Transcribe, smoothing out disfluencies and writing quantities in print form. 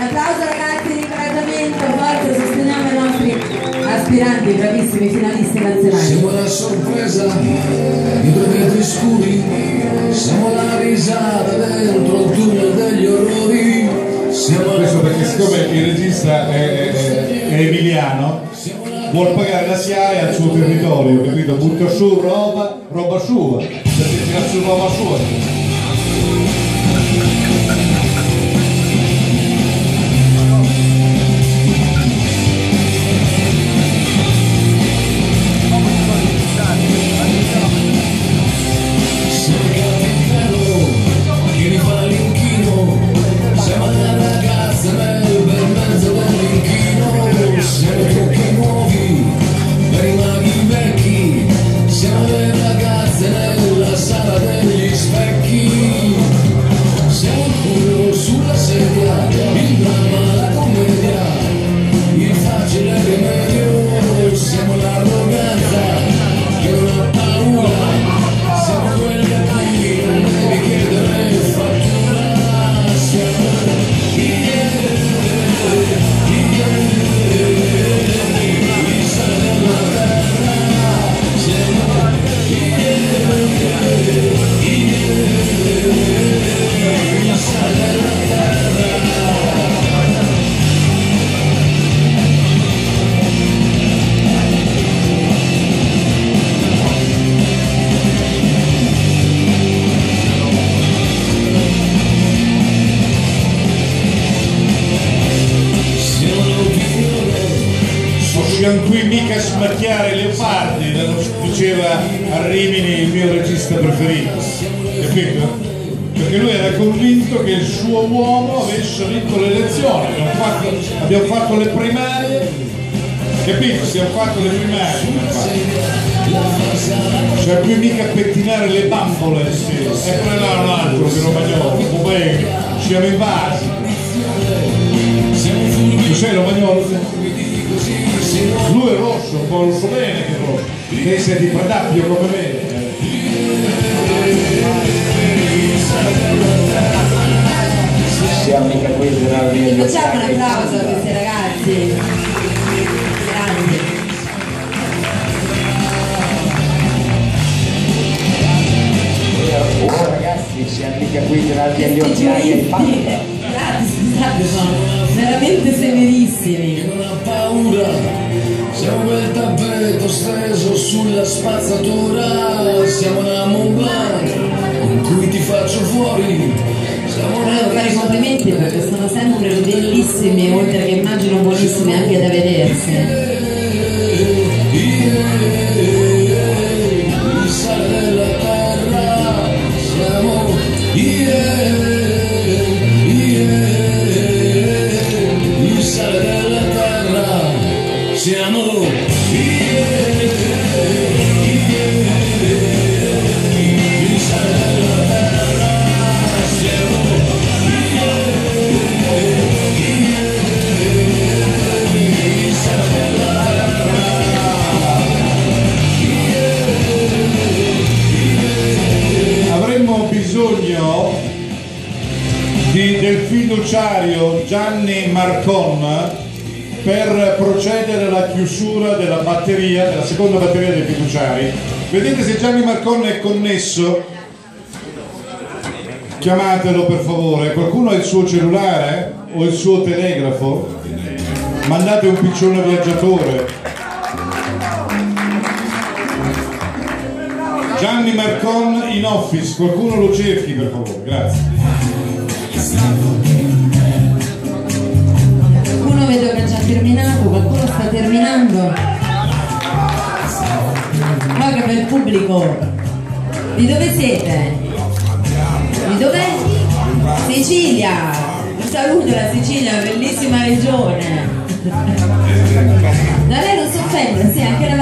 Applauso ragazzi di incoraggiamento, forza, sosteniamo i nostri aspiranti, bravissimi finalisti nazionali. Siamo la sorpresa dietro i vetri scuri, siamo la risata dentro il tunnel degli orrori. Questo perché siccome il regista è emiliano, vuol pagare la SIAE al suo territorio, capito? Butta su roba sua, perché tira su roba sua. Non qui mica smacchiare leopardi, lo diceva a Rimini il mio regista preferito, capito? Perché lui era convinto che il suo uomo avesse vinto le elezioni. Abbiamo fatto le primarie, capito? Abbiamo fatto le primarie, cioè qui mica pettinare le bambole, sì. E quello là un altro di Romagnolo, bene, siamo invasi. Tu sei Romagnolo? Lui è rosso, un po' lo so bene che è rosso, che sei di Pradappio come me. Siamo mica qui per avere. Facciamo un applauso a questi ragazzi. Grandi. Oh ragazzi, siamo mica qui per avere gli occhiali e il fatto. Scusate, sono veramente severissimi. Non ha paura, siamo quel tappeto steso sulla spazzatura, siamo una Mont Blanc con cui ti faccio fuori. Volevo fare i complimenti perché sono sempre bellissimi, oltre che immagino buonissimi anche da vedersi. Il sale della terra, siamo il sale della terra, siamo bisogno del fiduciario Gianni Marcon per procedere alla chiusura della batteria, della seconda batteria dei fiduciari. Vedete se Gianni Marcon è connesso? Chiamatelo per favore. Qualcuno ha il suo cellulare o il suo telegrafo? Mandate un piccione viaggiatore. Gianni Marcon in office, qualcuno lo cerchi per favore, grazie. Qualcuno vedo che ha già terminato, qualcuno sta terminando. Ma che bel pubblico! Di dove siete? Di dove? Sicilia! Un saluto alla Sicilia, bellissima regione! Da lei non si offende, sì, anche la